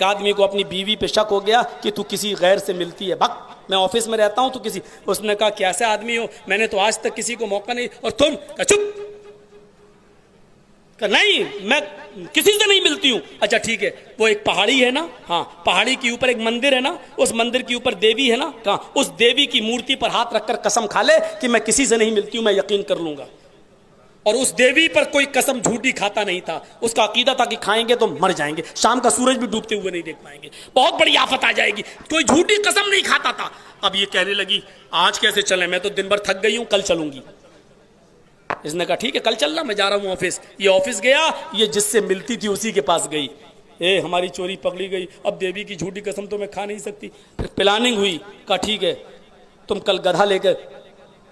एक आदमी को अपनी बीवी पे शक हो गया कि तू किसी गैर से मिलती है, भग मैं ऑफिस में रहता हूं तो किसी, उसने कहा कैसे आदमी हो, मैंने तो आज तक किसी को मौका नहीं, और तुम कहा चुप, कहा नहीं मैं किसी से नहीं मिलती हूं। अच्छा ठीक है, वो एक पहाड़ी है ना, हाँ पहाड़ी के ऊपर एक मंदिर है ना, उस मंदिर के ऊपर देवी है ना, कहा उस देवी की मूर्ति पर हाथ रखकर कसम खा ले कि मैं किसी से नहीं मिलती हूं, मैं यकीन कर लूंगा। और उस देवी पर कोई कसम झूठी खाता नहीं था, उसका अकीदा था कि खाएंगे तो मर जाएंगे, शाम का सूरज भी डूबते हुए नहीं देख पाएंगे, बहुत बड़ी आफत आ जाएगी, कोई झूठी कसम नहीं खाता था। अब ये कहने लगी आज कैसे चले, मैं तो दिन भर थक गई हूं, कल चलूंगी। इसने कहा ठीक है कल चलना, मैं जा रहा हूं ऑफिस। ये ऑफिस गया, ये जिससे मिलती थी उसी के पास गई, हमारी चोरी पकड़ी गई, अब देवी की झूठी कसम तो मैं खा नहीं सकती। फिर प्लानिंग हुई, कहा ठीक है तुम कल गधा लेकर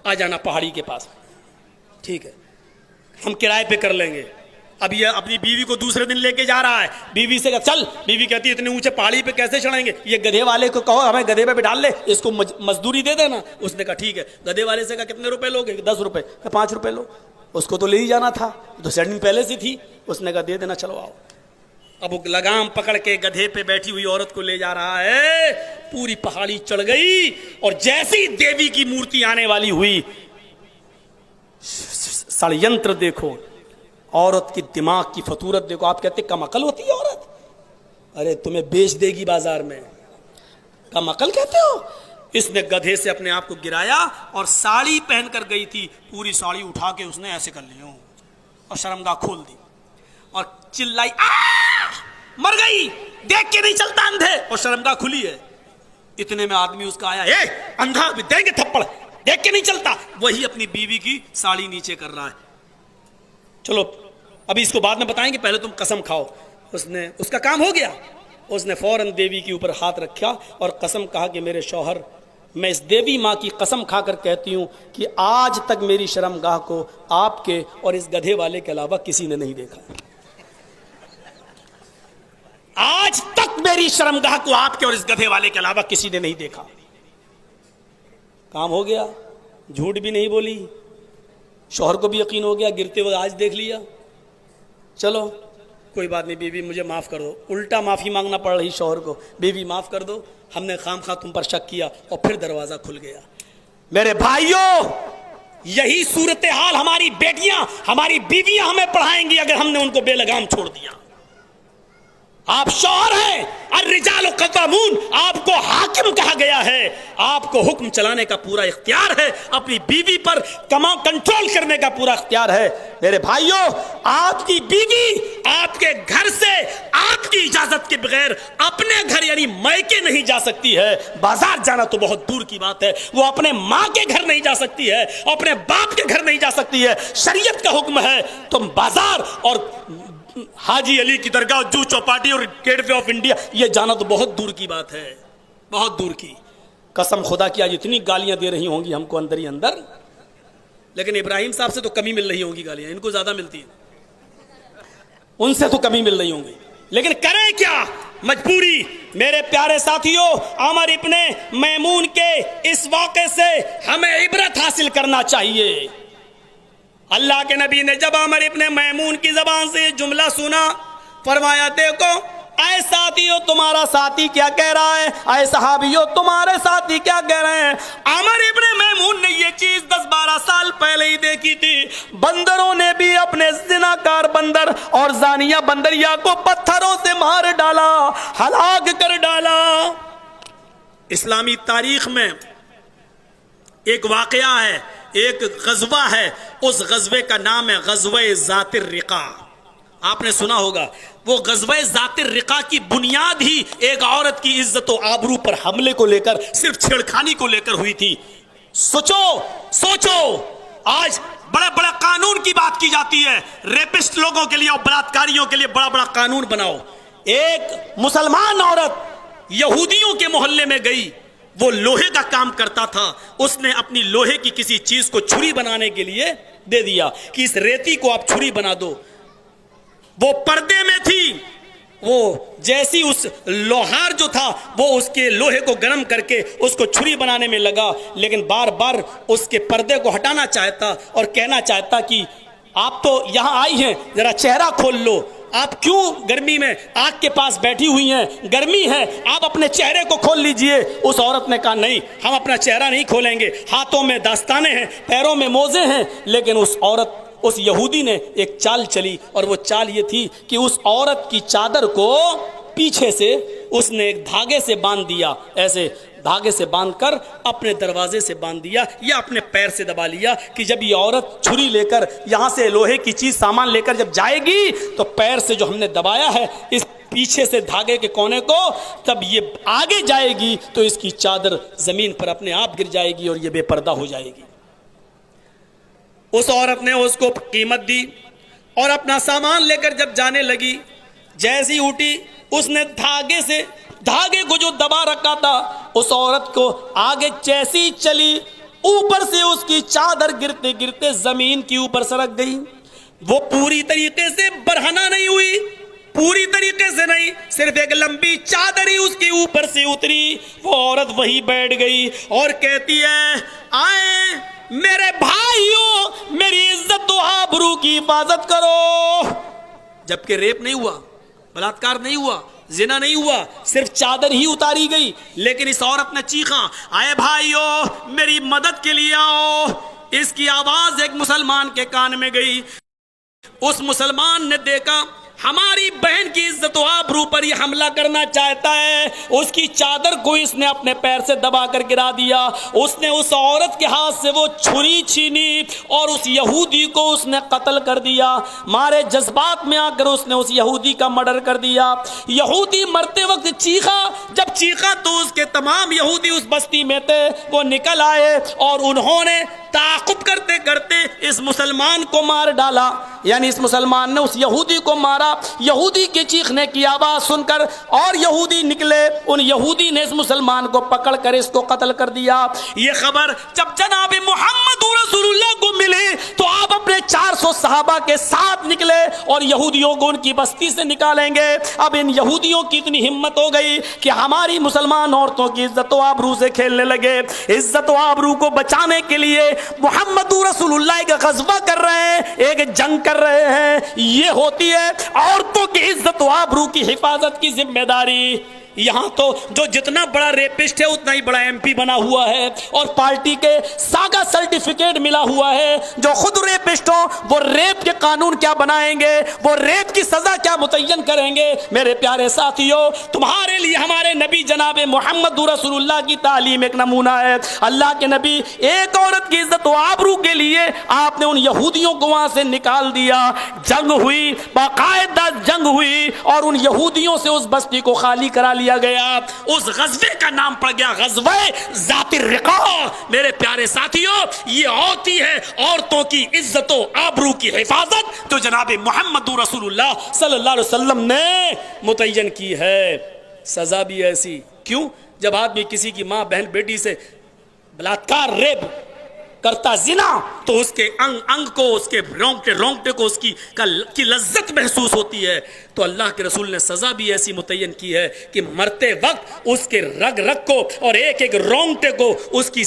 आ जाना पहाड़ी के पास, ठीक है हम किराए पे कर लेंगे। अब ये अपनी बीवी को दूसरे दिन लेके जा रहा है, बीवी से कहा चल, बीवी कहती है इतने ऊंचे पहाड़ी पे कैसे चढ़ेंगे, ये गधे वाले को कहो हमें गधे पे बिठा ले, इसको मजदूरी दे देना। उसने कहा ठीक है, गधे वाले से कहा कितने रुपए लोगे, 10 रुपए, 5 रुपए लो, उसको तो ले ही जाना था, तो सेटिंग पहले से थी, उसने कहा दे देना चलो आओ। अब वो लगाम पकड़ के गधे पे बैठी हुई औरत को ले जा रहा है, पूरी पहाड़ी चढ़ गई, और जैसी देवी की मूर्ति आने वाली हुई, षड्यंत्र देखो, औरत की दिमाग की फतूरत देखो। आप कहते कम अकल होती है औरत, अरे तुम्हें बेच देगी बाजार में, कम अकल कहते हो। इसने गधे से अपने आप को गिराया और साड़ी पहनकर गई थी, पूरी साड़ी उठा के उसने ऐसे कर लिया और शर्मगाह खोल दी और चिल्लाई मर गई, देख के नहीं चलता अंधे, और शर्मगाह खुली है। इतने में आदमी उसका आया, अंधा भी देंगे थप्पड़, देख के नहीं चलता। वही अपनी बीवी की साड़ी नीचे कर रहा है। चलो अभी इसको बाद में बताएंगे, पहले तुम कसम खाओ। उसने, उसका काम हो गया, उसने फौरन देवी के ऊपर हाथ रखा और कसम कहा कि मेरे शौहर, मैं इस देवी माँ की कसम खाकर कहती हूं कि आज तक मेरी शर्मगाह को आपके और इस गधे वाले के अलावा किसी ने नहीं देखा, आज तक मेरी शर्मगाह को आपके और इस गधे वाले के अलावा किसी ने नहीं देखा। काम हो गया, झूठ भी नहीं बोली, शौहर को भी यकीन हो गया, गिरते हुए आज देख लिया। चलो कोई बात नहीं बीवी मुझे माफ़ कर दो, उल्टा माफ़ी मांगना पड़ रही शौहर को, बीवी माफ़ कर दो, हमने खामखा तुम पर शक किया। और फिर दरवाज़ा खुल गया। मेरे भाइयों, यही सूरत हाल हमारी बेटियां, हमारी बीवियां हमें पढ़ाएंगी अगर हमने उनको बेलगाम छोड़ दिया। आप शौहर हैं, अर्रिजालु क़व्वामून, आपको हाकिम कहा गया है, आपको हुक्म चलाने का पूरा इख्तियार है, अपनी बीवी पर कंट्रोल करने का पूरा इख्तियार है। मेरे भाइयों, आपकी बीवी आपके घर से आपकी इजाजत के बगैर अपने घर यानी मायके नहीं जा सकती है। बाजार जाना तो बहुत दूर की बात है, वो अपने माँ के घर नहीं जा सकती है, अपने बाप के घर नहीं जा सकती है। शरीयत का हुक्म है तुम बाजार और हाजी अली की दरगाह, जू चौपाटी और गेटवे ऑफ इंडिया, ये जाना तो बहुत दूर की बात है, बहुत दूर की। कसम खुदा की आज इतनी गालियां दे रही होंगी हमको अंदर ही अंदर, लेकिन इब्राहिम साहब से तो कमी मिल रही होंगी गालियां, इनको ज्यादा मिलती है, उनसे तो कमी मिल रही होंगी, लेकिन करें क्या, मजबूरी। मेरे प्यारे साथियों, अमर इब्ने मैमून के इस वाक़े से हमें इबरत हासिल करना चाहिए। अल्लाह के नबी ने जब अमर इब्ने मैमून की जबान से जुमला सुना, फरमाया देखो ऐ साथियों तुम्हारा साथी क्या कह रहा है, ऐ सहाबियों तुम्हारे साथी क्या कह रहे हैं। अमर इब्ने मैमून ने ये चीज 10-12 साल पहले ही देखी थी। बंदरों ने भी अपने जिनाकार बंदर और जानिया बंदरिया को पत्थरों से मार डाला, हलाक कर डाला। इस्लामी तारीख में एक वाकया है, एक गजवा है, उस गजवे का नाम है गजवे ज़ातिर रिका। आपने सुना होगा, वो गजवे ज़ातिर रिका की बुनियाद ही एक औरत की इज्जत और आबरू पर हमले को लेकर, सिर्फ छेड़खानी को लेकर हुई थी। सोचो आज बड़े बड़े कानून की बात की जाती है, रेपिस्ट लोगों के लिए और बलात्कारियों के लिए बड़ा बड़ा कानून बनाओ। एक मुसलमान औरत यहूदियों के मोहल्ले में गई, वो लोहे का काम करता था, उसने अपनी लोहे की किसी चीज को छुरी बनाने के लिए दे दिया कि इस रेती को आप छुरी बना दो। वो पर्दे में थी, वो जैसी उस लोहार जो था वो उसके लोहे को गर्म करके उसको छुरी बनाने में लगा, लेकिन बार बार उसके पर्दे को हटाना चाहता और कहना चाहता कि आप तो यहां आई हैं, जरा चेहरा खोल लो। आप क्यों गर्मी में आग के पास बैठी हुई हैं, गर्मी है, आप अपने चेहरे को खोल लीजिए। उस औरत ने कहा नहीं, हम अपना चेहरा नहीं खोलेंगे, हाथों में दास्ताने हैं, पैरों में मोजे हैं। लेकिन उस औरत, उस यहूदी ने एक चाल चली, और वो चाल ये थी कि उस औरत की चादर को पीछे से उसने एक धागे से बांध दिया, ऐसे धागे से बांधकर अपने दरवाजे से बांध दिया या अपने पैर से दबा लिया कि जब ये औरत छुरी लेकर यहाँ से लोहे की चीज सामान लेकर जब जाएगी तो पैर से जो हमने दबाया है इस पीछे से धागे के कोने को, तब ये आगे जाएगी तो इसकी चादर जमीन पर अपने आप गिर जाएगी और ये बेपर्दा हो जाएगी। उस औरत ने उसको कीमत दी और अपना सामान लेकर जब जाने लगी, जैसी उठी उसने धागे को जो दबा रखा था, उस औरत को आगे जैसी चली, ऊपर से उसकी चादर गिरते गिरते जमीन के ऊपर सरक गई। वो पूरी तरीके से बरहना नहीं हुई, पूरी तरीके से नहीं, सिर्फ एक लंबी चादर ही उसके ऊपर से उतरी। वो औरत वही बैठ गई और कहती है, आए मेरे भाइयों, मेरी इज्जत तो आबरू की हिफाजत करो। जबकि रेप नहीं हुआ, बलात्कार नहीं हुआ, जिना नहीं हुआ, सिर्फ चादर ही उतारी गई। लेकिन इस औरत ने चीखा, आए भाइयों मेरी मदद के लिए आओ। इसकी आवाज एक मुसलमान के कान में गई। उस मुसलमान ने देखा हमारी बहन की इज्जत व आबरू पर ये हमला करना चाहता है, उसकी चादर को इसने अपने पैर से दबाकर गिरा दिया। उसने उस औरत के हाथ से वो छुरी छीनी और उस यहूदी को उसने कत्ल कर दिया। मारे जज्बात में आकर उसने उस यहूदी का मर्डर कर दिया। यहूदी मरते वक्त चीखा, जब चीखा तो उसके तमाम यहूदी उस बस्ती में थे वो निकल आए और उन्होंने ताक़ुब करते करते इस मुसलमान को मार डाला। यानी इस मुसलमान ने उस यहूदी को मारा। यहूदी के चीखने की आवाज सुनकर और यहूदी निकले, उन यहूदी ने इस मुसलमान को पकड़कर इसको कत्ल कर दिया। ये खबर जब जनाब मोहम्मद रसूलुल्लाह को मिली तो आप अपने 400 सहाबा के साथ निकले और यहूदियों को उनकी बस्ती से निकालेंगे। अब इन यहूदियों की इतनी हिम्मत हो गई कि हमारी मुसलमान औरतों की इज्जत व आबरू से खेलने लगे। इज्जत व आबरू को बचाने के लिए मोहम्मद रसूलुल्लाह एक गज़वा कर रहे हैं, एक जंग कर रहे हैं। ये होती है औरतों की इज्जत व आबरू की हिफाजत की जिम्मेदारी। यहाँ तो जो जितना बड़ा रेपिस्ट है उतना ही बड़ा एमपी बना हुआ है और पार्टी के सागा सर्टिफिकेट मिला हुआ है। जो खुद रेपिस्ट हो वो रेप के कानून क्या बनाएंगे, वो रेप की सजा क्या मुतय्यन करेंगे। मेरे प्यारे साथियों, तुम्हारे लिए हमारे नबी जनाब मोहम्मद रसूलुल्लाह की तालीम एक नमूना है। अल्लाह के नबी एक औरत की इज्जत व आबरू के लिए आपने उन यहूदियों को वहां से निकाल दिया। जंग हुई, बाकायदा जंग हुई और उन यहूदियों से उस बस्ती को खाली करा लिया गया। उस गज़वे का नाम पड़ गया गज़वे ज़ातिर रिक़ा। मेरे प्यारे साथियों, ये होती है औरतों की इज्जतों आबरू की हिफाजत जो जनाब मोहम्मद रसूलुल्लाह सल्लल्लाहु अलैहि वसल्लम ने मुतय्यन की है। सजा भी ऐसी क्यों? जब आदमी किसी की माँ बहन बेटी से बलात्कार रेप करता जिना तो उसके अंग अंग को, उसके रोंगटे को उसकी की लज्जत महसूस होती है। तो अल्लाह के रसूल ने सज़ा भी ऐसी मुतय्यन की है कि मरते वक्त उसके रग रग को और एक एक रोंगटे को उसकी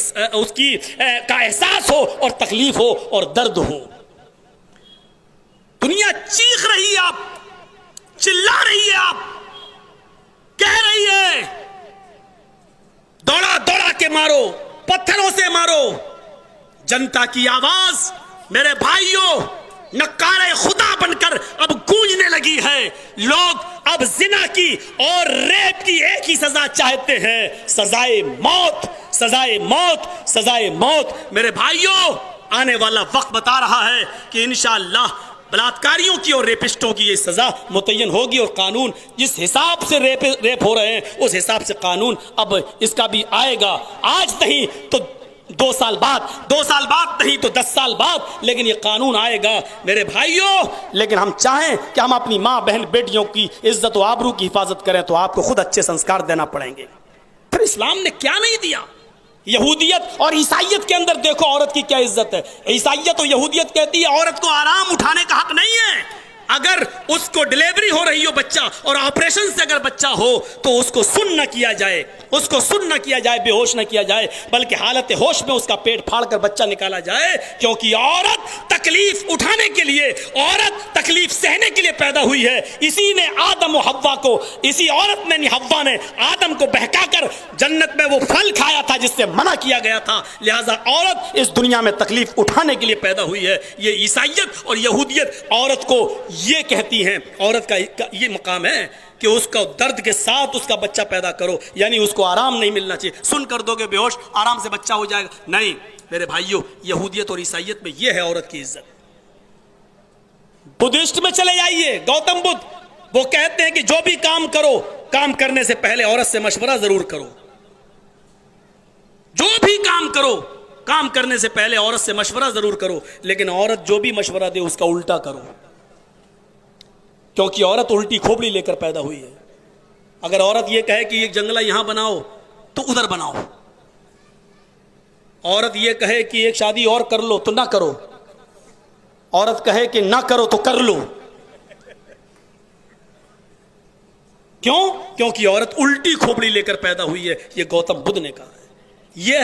का एहसास हो और तकलीफ हो और दर्द हो। दुनिया चीख रही है, आप चिल्ला रही है, आप कह रही है दौड़ा दौड़ा के मारो, पत्थरों से मारो। जनता की आवाज मेरे भाइयों नक्कारे खुदा बनकर अब गूंजने लगी है। लोग अब जिना की और रेप की एक ही सजा चाहते हैं, सजाए मौत, सजाए मौत, सजाए मौत। मेरे भाइयों, आने वाला वक्त बता रहा है कि इंशाअल्लाह बलात्कारियों की और रेपिस्टों की ये सजा मुतय्यन होगी और कानून जिस हिसाब से रेप हो रहे हैं उस हिसाब से कानून अब इसका भी आएगा। आज नहीं तो 2 साल बाद, 2 साल बाद नहीं तो 10 साल बाद, लेकिन ये कानून आएगा मेरे भाइयों। लेकिन हम चाहें कि हम अपनी माँ बहन बेटियों की इज्जत व आबरू की हिफाजत करें तो आपको खुद अच्छे संस्कार देना पड़ेंगे। फिर इस्लाम ने क्या नहीं दिया? यहूदियत और ईसाइयत के अंदर देखो औरत की क्या इज्जत है। ईसाइयत और यहूदियत कहती है औरत को आराम उठाने का हक नहीं है, अगर उसको डिलीवरी हो रही हो बच्चा और ऑपरेशन से अगर बच्चा हो तो उसको सुन न किया जाए, उसको सुन न किया जाए, बेहोश न किया जाए, बल्कि हालत होश में उसका पेट फाड़कर बच्चा निकाला जाए। क्योंकि औरत तकलीफ उठाने के लिए, औरत तकलीफ सहने के लिए पैदा हुई है। इसी ने आदम और हव्वा को, इसी औरत ने, हव्वा ने आदम को बहकाकर जन्नत में वो फल खाया था जिससे मना किया गया था। लिहाजा औरत इस दुनिया में तकलीफ उठाने के लिए पैदा हुई है। ये ईसाइयत और यहूदियत औरत को ये कहती हैं, औरत का ये मकाम है कि उसका दर्द के साथ उसका बच्चा पैदा करो, यानी उसको आराम नहीं मिलना चाहिए। सुन कर दोगे बेहोश, आराम से बच्चा हो जाएगा, नहीं मेरे भाइयों, यहूदियत और ईसाइयत में यह है औरत की इज्जत। बुद्धिस्ट में चले जाइए, गौतम बुद्ध वो कहते हैं कि जो भी काम करो, काम करने से पहले औरत से मशवरा जरूर करो। जो भी काम करो, काम करने से पहले औरत से मशवरा जरूर करो, लेकिन औरत जो भी मशवरा दे उसका उल्टा करो, क्योंकि औरत उल्टी खोपड़ी लेकर पैदा हुई है। अगर औरत यह कहे कि एक जंगला यहां बनाओ तो उधर बनाओ, औरत यह कहे कि एक शादी और कर लो तो ना करो, औरत कहे कि ना करो तो कर लो। क्यों? क्योंकि औरत उल्टी खोपड़ी लेकर पैदा हुई है। यह गौतम बुद्ध ने कहा है। यह